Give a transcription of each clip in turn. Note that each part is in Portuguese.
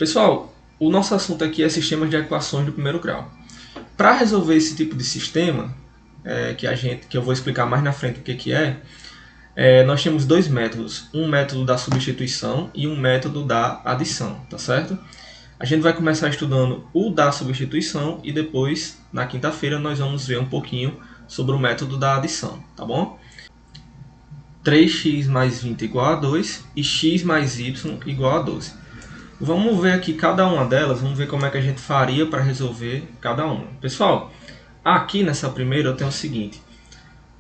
Pessoal, o nosso assunto aqui é sistemas de equações do primeiro grau. Para resolver esse tipo de sistema, que eu vou explicar mais na frente o que é, nós temos dois métodos. Um método da substituição e um método da adição, tá certo? A gente vai começar estudando o da substituição e depois, na quinta-feira, nós vamos ver um pouquinho sobre o método da adição, tá bom? 3x mais 20 igual a 2 e x mais y igual a 12. Vamos ver aqui cada uma delas, vamos ver como é que a gente faria para resolver cada uma. Pessoal, aqui nessa primeira eu tenho o seguinte: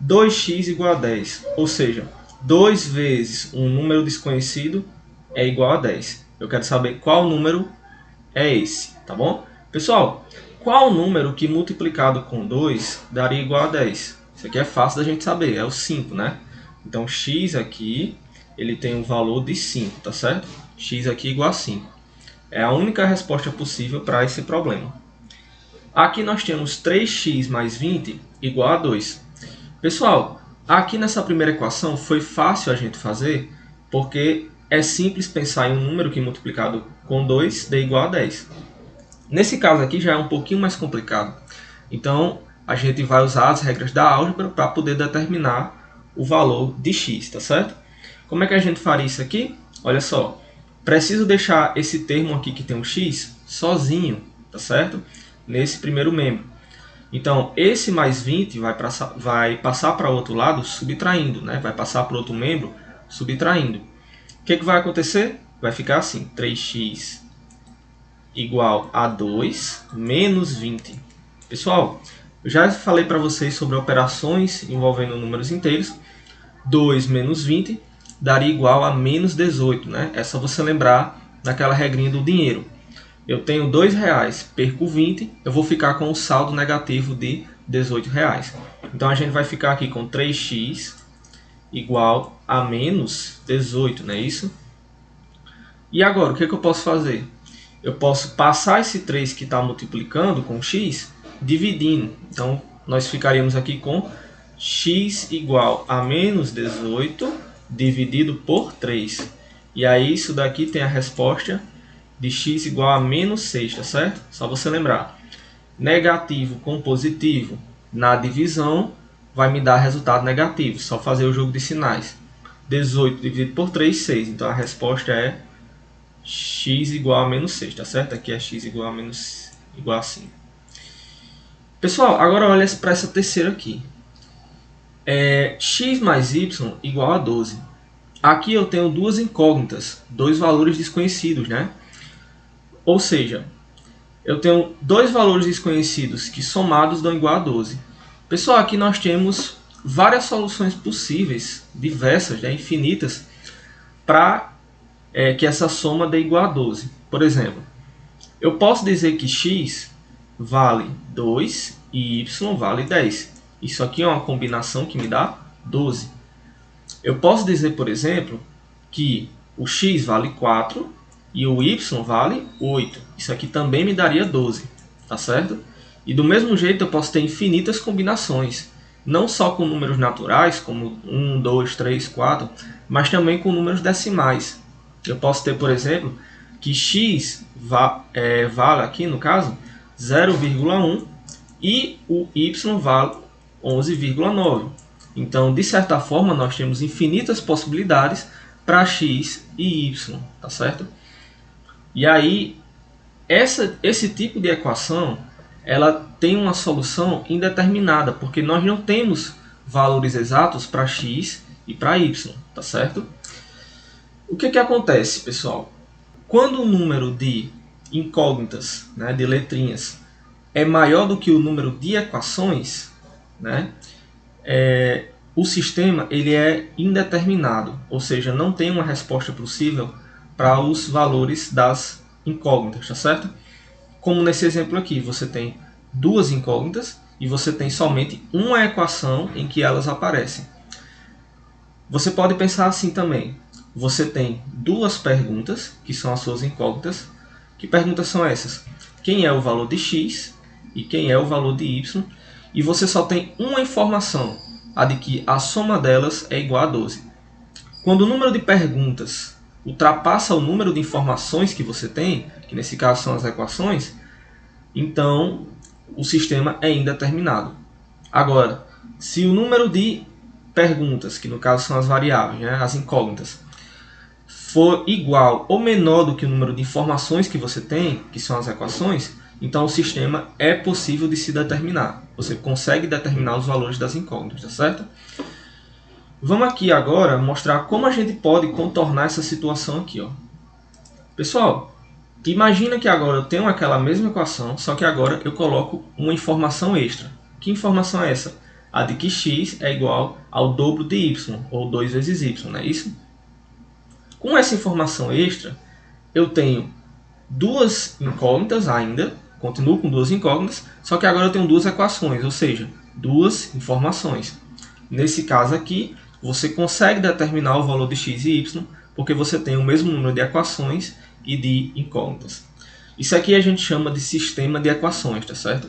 2x igual a 10, ou seja, 2 vezes um número desconhecido é igual a 10. Eu quero saber qual número é esse, tá bom? Pessoal, qual número que multiplicado com 2 daria igual a 10? Isso aqui é fácil da gente saber, é o 5, né? Então, x aqui, ele tem um valor de 5, tá certo? X aqui igual a 5. É a única resposta possível para esse problema. Aqui nós temos 3x mais 20 igual a 2. Pessoal, aqui nessa primeira equação foi fácil a gente fazer, porque é simples pensar em um número que multiplicado com 2 dê igual a 10. Nesse caso aqui já é um pouquinho mais complicado. Então, a gente vai usar as regras da álgebra para poder determinar o valor de x, tá certo? Como é que a gente faria isso aqui? Olha só, preciso deixar esse termo aqui que tem um x sozinho, tá certo? Nesse primeiro membro. Então, esse mais 20 vai passar para o outro lado subtraindo, né? Vai passar para o outro membro subtraindo. O que vai acontecer? Vai ficar assim, 3x igual a 2 menos 20. Pessoal, eu já falei para vocês sobre operações envolvendo números inteiros. 2 menos 20 daria igual a menos 18, né? É só você lembrar daquela regrinha do dinheiro. Eu tenho R$2, perco 20, eu vou ficar com o saldo negativo de R$18. Então a gente vai ficar aqui com 3x igual a menos 18, não é isso? E agora, o que eu posso fazer? Eu posso passar esse 3 que está multiplicando com x, dividindo. Então nós ficaríamos aqui com x igual a menos 18 dividido por 3. E aí isso daqui tem a resposta de x igual a menos 6, tá certo? Só você lembrar. Negativo com positivo na divisão vai me dar resultado negativo. Só fazer o jogo de sinais. 18 dividido por 3, 6. Então a resposta é x igual a menos 6, tá certo? Aqui é x igual a 5. Pessoal, agora olha para essa terceira aqui. X mais y igual a 12. Aqui eu tenho duas incógnitas, dois valores desconhecidos, né? Ou seja, eu tenho dois valores desconhecidos que somados dão igual a 12. Pessoal, aqui nós temos várias soluções possíveis, diversas, né? Infinitas, para que essa soma dê igual a 12. Por exemplo, eu posso dizer que x vale 2 e y vale 10. Isso aqui é uma combinação que me dá 12. Eu posso dizer, por exemplo, que o x vale 4 e o y vale 8. Isso aqui também me daria 12, tá certo? E do mesmo jeito eu posso ter infinitas combinações, não só com números naturais, como 1, 2, 3, 4, mas também com números decimais. Eu posso ter, por exemplo, que x vale aqui, no caso, 0,1 e o y vale 11,9. Então, de certa forma, nós temos infinitas possibilidades para x e y, tá certo? E aí, esse tipo de equação, ela tem uma solução indeterminada, porque nós não temos valores exatos para x e para y, tá certo? O que acontece, pessoal? Quando o número de incógnitas, né, de letrinhas, é maior do que o número de equações, né, o sistema ele é indeterminado, ou seja, não tem uma resposta possível para os valores das incógnitas, tá certo? Como nesse exemplo aqui, você tem duas incógnitas e você tem somente uma equação em que elas aparecem. Você pode pensar assim também. Você tem duas perguntas, que são as suas incógnitas. Que perguntas são essas? Quem é o valor de x e quem é o valor de y? E você só tem uma informação, a de que a soma delas é igual a 12. Quando o número de perguntas ultrapassa o número de informações que você tem, que nesse caso são as equações, então o sistema é indeterminado. Agora, se o número de perguntas, que no caso são as variáveis, né, as incógnitas, for igual ou menor do que o número de informações que você tem, que são as equações, então o sistema é possível de se determinar. Você consegue determinar os valores das incógnitas, tá certo? Vamos aqui agora mostrar como a gente pode contornar essa situação aqui, ó. Pessoal, imagina que agora eu tenho aquela mesma equação, só que agora eu coloco uma informação extra. Que informação é essa? A de que x é igual ao dobro de y, ou 2 vezes y, não é isso? Com essa informação extra, eu tenho duas incógnitas ainda, continuo com duas incógnitas, só que agora eu tenho duas equações, ou seja, duas informações. Nesse caso aqui, você consegue determinar o valor de x e y, porque você tem o mesmo número de equações e de incógnitas. Isso aqui a gente chama de sistema de equações, tá certo?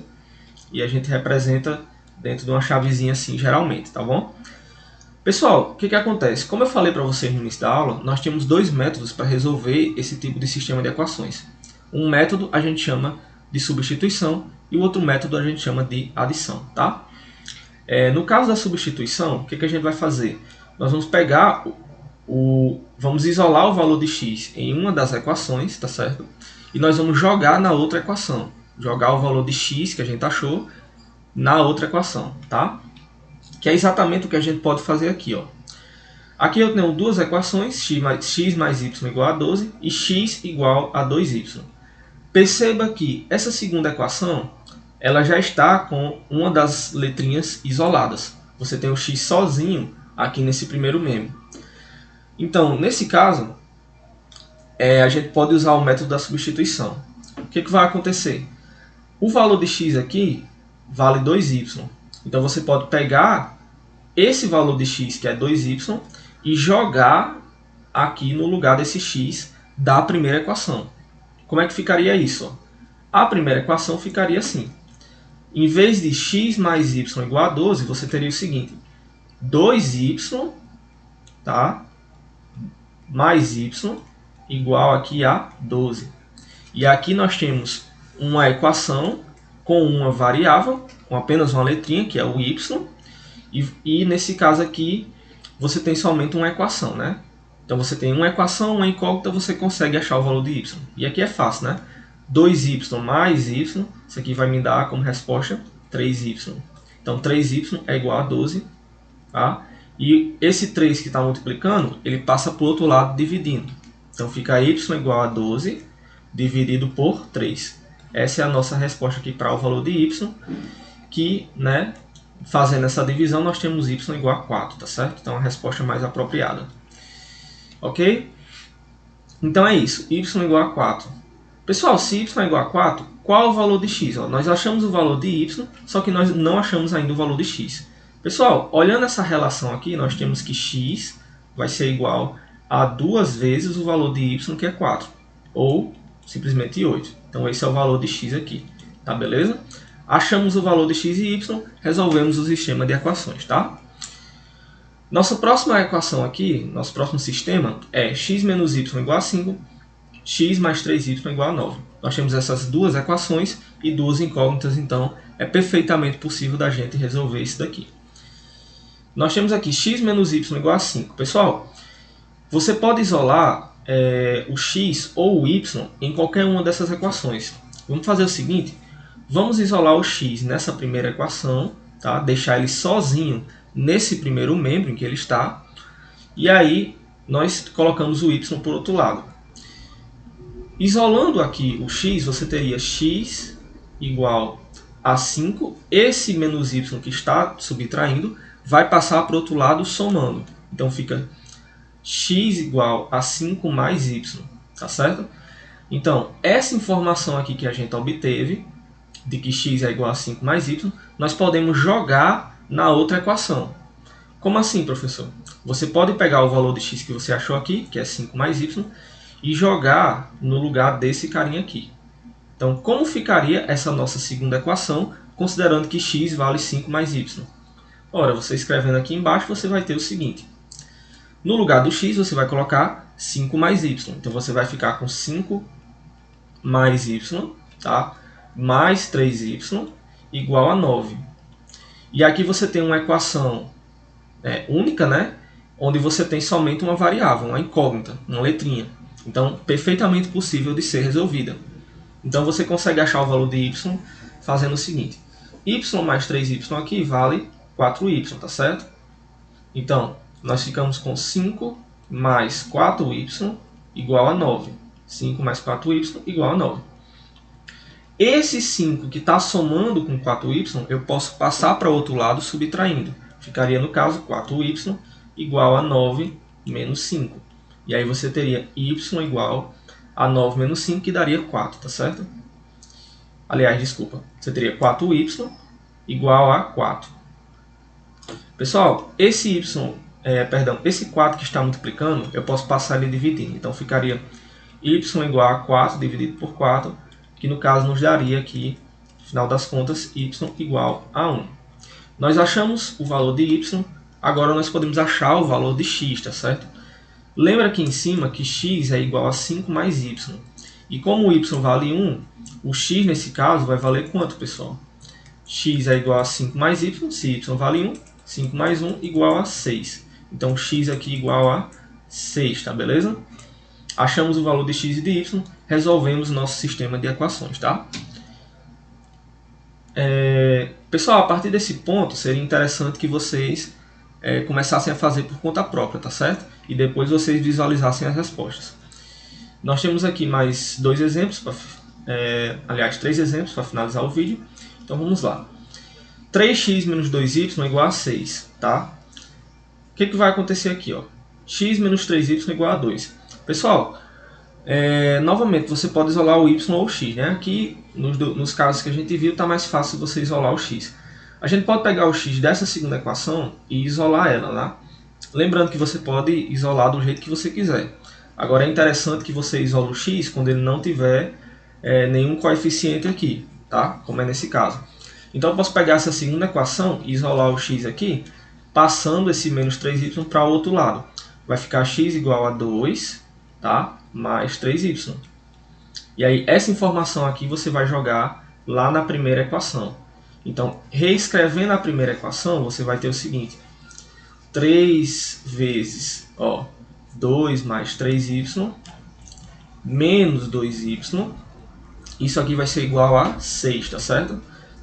E a gente representa dentro de uma chavezinha assim, geralmente, tá bom? Pessoal, o que acontece? Como eu falei para vocês no início da aula, nós temos dois métodos para resolver esse tipo de sistema de equações. Um método a gente chama de substituição e o outro método a gente chama de adição, tá? No caso da substituição, o que a gente vai fazer? Nós vamos pegar vamos isolar o valor de x em uma das equações, tá certo? E nós vamos jogar na outra equação. Jogar o valor de x que a gente achou na outra equação, tá? Que é exatamente o que a gente pode fazer aqui, ó. Aqui eu tenho duas equações, x mais y igual a 12 e x igual a 2y. Perceba que essa segunda equação, ela já está com uma das letrinhas isoladas. Você tem o x sozinho aqui nesse primeiro membro. Então, nesse caso, a gente pode usar o método da substituição. O que vai acontecer? O valor de x aqui vale 2y. Então, você pode pegar esse valor de x, que é 2y, e jogar aqui no lugar desse x da primeira equação. Como é que ficaria isso? A primeira equação ficaria assim. Em vez de x mais y igual a 12, você teria o seguinte. 2y, tá? Mais y igual aqui a 12. E aqui nós temos uma equação com uma variável, com apenas uma letrinha, que é o y. E nesse caso aqui, você tem somente uma equação, né? Então você tem uma equação, uma incógnita, você consegue achar o valor de y. E aqui é fácil, né? 2y mais y, isso aqui vai me dar como resposta 3y. Então 3y é igual a 12, tá? E esse 3 que está multiplicando, ele passa para o outro lado dividindo. Então fica y igual a 12 dividido por 3. Essa é a nossa resposta aqui para o valor de y, que, né, fazendo essa divisão, nós temos y igual a 4, tá certo? Então a resposta mais apropriada. Ok? Então é isso, y igual a 4. Pessoal, se y é igual a 4, qual é o valor de x? Nós achamos o valor de y, só que nós não achamos ainda o valor de x. Pessoal, olhando essa relação aqui, nós temos que x vai ser igual a 2 vezes o valor de y, que é 4. Ou simplesmente 8. Então esse é o valor de x aqui. Tá, beleza? Achamos o valor de x e y, resolvemos o sistema de equações, tá? Nossa próxima equação aqui, nosso próximo sistema é x menos y igual a 5, x mais 3y igual a 9. Nós temos essas duas equações e duas incógnitas, então é perfeitamente possível da gente resolver isso daqui. Nós temos aqui x menos y igual a 5. Pessoal, você pode isolar o x ou o y em qualquer uma dessas equações. Vamos fazer o seguinte, vamos isolar o x nessa primeira equação, tá? Deixar ele sozinho nesse primeiro membro em que ele está, e aí nós colocamos o y por outro lado. Isolando aqui o x, você teria x igual a 5, esse menos y que está subtraindo vai passar para o outro lado somando. Então fica x igual a 5 mais y, tá certo? Então, essa informação aqui que a gente obteve, de que x é igual a 5 mais y, nós podemos jogar na outra equação. Como assim, professor? Você pode pegar o valor de x que você achou aqui, que é 5 mais y, e jogar no lugar desse carinha aqui. Então, como ficaria essa nossa segunda equação, considerando que x vale 5 mais y? Ora, você escrevendo aqui embaixo, você vai ter o seguinte. No lugar do x, você vai colocar 5 mais y. Então você vai ficar com 5 mais y, tá? Mais 3y igual a 9. E aqui você tem uma equação única, né? Onde você tem somente uma variável, uma incógnita, uma letrinha. Então, perfeitamente possível de ser resolvida. Então, você consegue achar o valor de y fazendo o seguinte. Y mais 3y aqui vale 4y, tá certo? Então, nós ficamos com 5 mais 4y igual a 9. 5 mais 4y igual a 9. Esse 5 que está somando com 4y, eu posso passar para o outro lado subtraindo. Ficaria, no caso, 4y igual a 9 menos 5. E aí você teria y igual a 9 menos 5, que daria 4, tá certo? Aliás, desculpa, você teria 4y igual a 4. Pessoal, esse esse 4 que está multiplicando, eu posso passar ele dividindo. Então ficaria y igual a 4 dividido por 4, que no caso nos daria aqui, no final das contas, y igual a 1. Nós achamos o valor de y, agora nós podemos achar o valor de x, tá certo? Lembra aqui em cima que x é igual a 5 mais y. E como o y vale 1, o x nesse caso vai valer quanto, pessoal? X é igual a 5 mais y, se y vale 1, 5 mais 1 igual a 6. Então x aqui igual a 6, tá beleza? Achamos o valor de x e de y, resolvemos o nosso sistema de equações, tá? Pessoal, a partir desse ponto, seria interessante que vocês começassem a fazer por conta própria, tá certo? E depois vocês visualizassem as respostas. Nós temos aqui mais dois exemplos, aliás, 3 exemplos para finalizar o vídeo. Então vamos lá. 3x menos 2y igual a 6, tá? O que vai acontecer aqui, ó? X menos 3y igual a 2. Pessoal, novamente, você pode isolar o y ou o x, né? Aqui, nos casos que a gente viu, está mais fácil você isolar o x. A gente pode pegar o x dessa segunda equação e isolar ela, tá? Lembrando que você pode isolar do jeito que você quiser. Agora é interessante que você isole o x quando ele não tiver nenhum coeficiente aqui, tá? Como é nesse caso. Então eu posso pegar essa segunda equação e isolar o x aqui, passando esse menos 3y para o outro lado. Vai ficar x igual a 2, tá? Mais 3y. E aí essa informação aqui você vai jogar lá na primeira equação. Então, reescrevendo a primeira equação, você vai ter o seguinte. 3 vezes 2 mais 3y menos 2y. Isso aqui vai ser igual a 6, tá certo?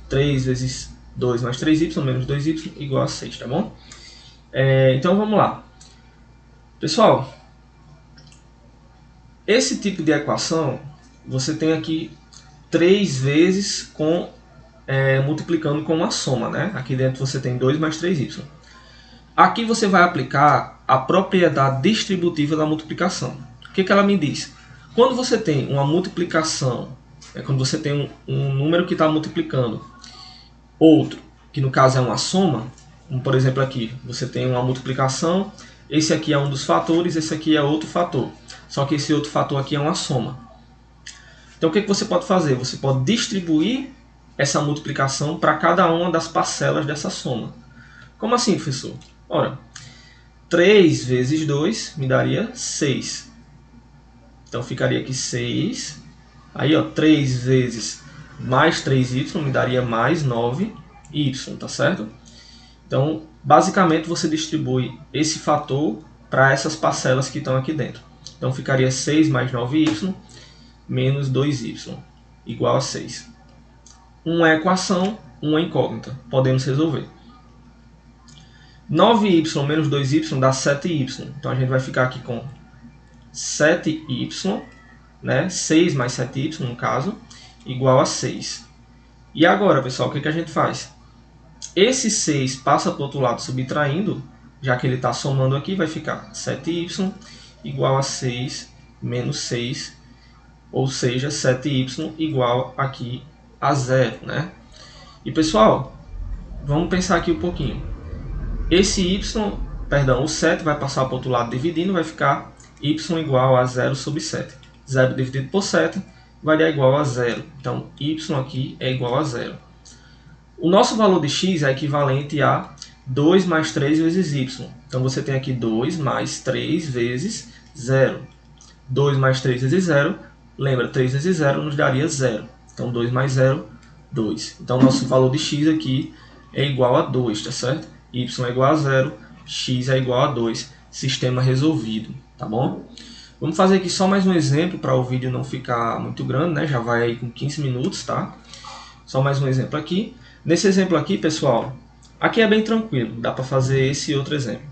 3 vezes 2 mais 3y menos 2y igual a 6, tá bom? Então vamos lá. Pessoal, esse tipo de equação, você tem aqui 3 vezes multiplicando com uma soma, né? Aqui dentro você tem 2 mais 3y. Aqui você vai aplicar a propriedade distributiva da multiplicação. O que ela me diz? Quando você tem uma multiplicação, quando você tem um número que está multiplicando outro, que no caso é uma soma, como por exemplo aqui, você tem uma multiplicação, esse aqui é um dos fatores, esse aqui é outro fator. Só que esse outro fator aqui é uma soma. Então o que você pode fazer? Você pode distribuir essa multiplicação para cada uma das parcelas dessa soma. Como assim, professor? Ora, 3 vezes 2 me daria 6. Então ficaria aqui 6. Aí, 3 vezes mais 3y me daria mais 9y, tá certo? Então, basicamente, você distribui esse fator para essas parcelas que estão aqui dentro. Então, ficaria 6 mais 9y menos 2y, igual a 6. Uma equação, uma incógnita. Podemos resolver. 9y menos 2y dá 7y. Então, a gente vai ficar aqui com 7y, né? 6 mais 7y, no caso, igual a 6. E agora, pessoal, o que a gente faz? Esse 6 passa para o outro lado subtraindo, já que ele está somando aqui, vai ficar 7y igual a 6 menos 6, ou seja, 7y igual aqui a 0, né? E, pessoal, vamos pensar aqui um pouquinho. Esse o 7 vai passar para o outro lado dividindo, vai ficar y igual a 0 sobre 7. 0 dividido por 7 vai dar igual a 0. Então, y aqui é igual a 0. O nosso valor de x é equivalente a 2 mais 3 vezes y. Então, você tem aqui 2 mais 3 vezes 0. 2 mais 3 vezes 0, lembra, 3 vezes 0 nos daria 0. Então 2 mais 0, 2. Então nosso valor de x aqui é igual a 2, tá certo? Y é igual a 0, x é igual a 2. Sistema resolvido, tá bom? Vamos fazer aqui só mais um exemplo para o vídeo não ficar muito grande, né? Já vai aí com 15 minutos, tá? Só mais um exemplo aqui. Nesse exemplo aqui, pessoal, aqui é bem tranquilo, dá para fazer esse outro exemplo.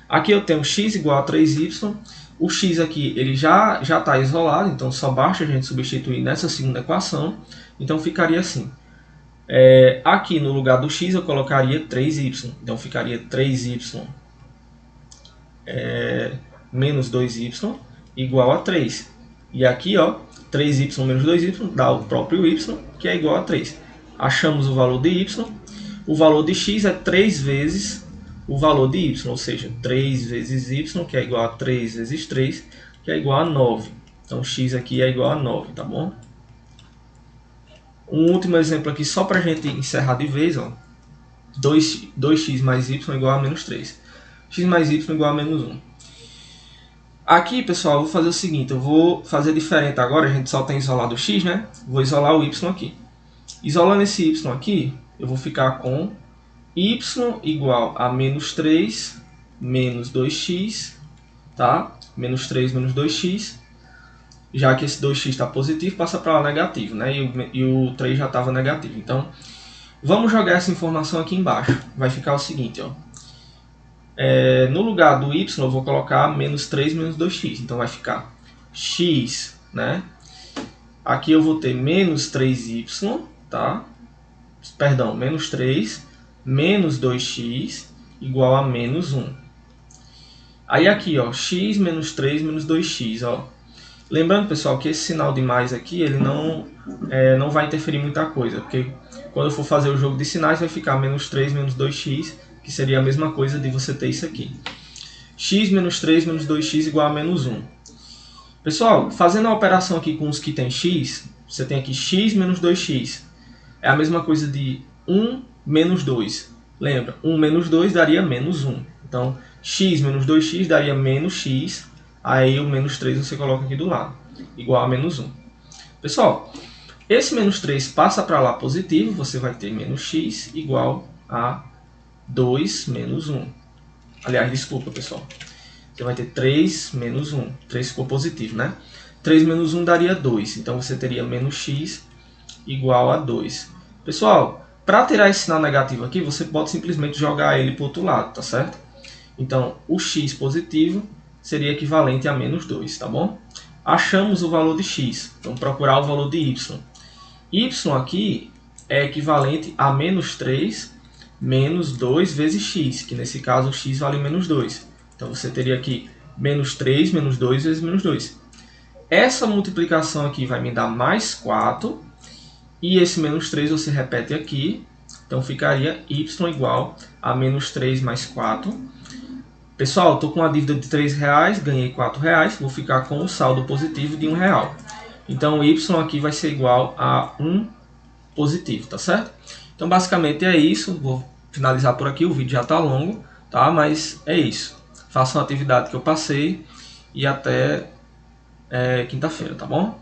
Aqui eu tenho x igual a 3y, o x aqui ele já está isolado, então só basta a gente substituir nessa segunda equação, então ficaria assim. Aqui no lugar do x eu colocaria 3y, então ficaria 3y menos 2y igual a 3. E aqui, ó, 3y menos 2y dá o próprio y, que é igual a 3. Achamos o valor de y. O valor de x é 3 vezes o valor de y, ou seja, 3 vezes y, que é igual a 3 vezes 3, que é igual a 9. Então, x aqui é igual a 9, tá bom? Um último exemplo aqui, só para a gente encerrar de vez, ó. 2x mais y igual a menos 3. X mais y igual a menos 1. Aqui, pessoal, eu vou fazer o seguinte, eu vou fazer diferente agora, a gente só tem isolado o x, né? Vou isolar o y aqui. Isolando esse y aqui, eu vou ficar com y igual a menos 3 menos 2x, tá? Menos 3 menos 2x. Já que esse 2x está positivo, passa para lá negativo, né? E o 3 já estava negativo. Então, vamos jogar essa informação aqui embaixo. Vai ficar o seguinte, ó. No lugar do y, eu vou colocar menos 3 menos 2x. Então, vai ficar x, né? Aqui eu vou ter menos 3y, tá? Perdão, menos 3 menos 2x igual a menos 1. Aí aqui, ó, x menos 3 menos 2x, ó. Lembrando, pessoal, que esse sinal de mais aqui, ele não vai interferir muita coisa, porque quando eu for fazer o jogo de sinais, vai ficar menos 3 menos 2x, que seria a mesma coisa de você ter isso aqui. X menos 3 menos 2x igual a menos 1. Pessoal, fazendo a operação aqui com os que tem x, você tem aqui x menos 2x. É a mesma coisa de 1 menos 2. Lembra, 1 menos 2 daria menos 1. Então, x menos 2x daria menos x. Aí o menos 3 você coloca aqui do lado, igual a menos 1. Pessoal, esse menos 3 passa para lá positivo, você vai ter menos x igual a 2 menos 1. Aliás, desculpa, pessoal. Você vai ter 3 menos 1. 3 ficou positivo, né? 3 menos 1 daria 2. Então, você teria menos x igual a 2. Pessoal, para tirar esse sinal negativo aqui, você pode simplesmente jogar ele para o outro lado, tá certo? Então, o x positivo seria equivalente a menos 2, tá bom? Achamos o valor de x. Vamos procurar o valor de y. Y aqui é equivalente a menos 3 menos 2 vezes x, que nesse caso o x vale menos 2. Então, você teria aqui menos 3 menos 2 vezes menos 2. Essa multiplicação aqui vai me dar mais 4. E esse menos 3 você repete aqui. Então, ficaria y igual a menos 3 mais 4. Pessoal, estou com uma dívida de R$3, ganhei R$4, vou ficar com o saldo positivo de R$1. Então, y aqui vai ser igual a 1 positivo, tá certo? Então, basicamente é isso. Vou finalizar por aqui, o vídeo já está longo, tá? Mas é isso. Façam a atividade que eu passei e até quinta-feira, tá bom?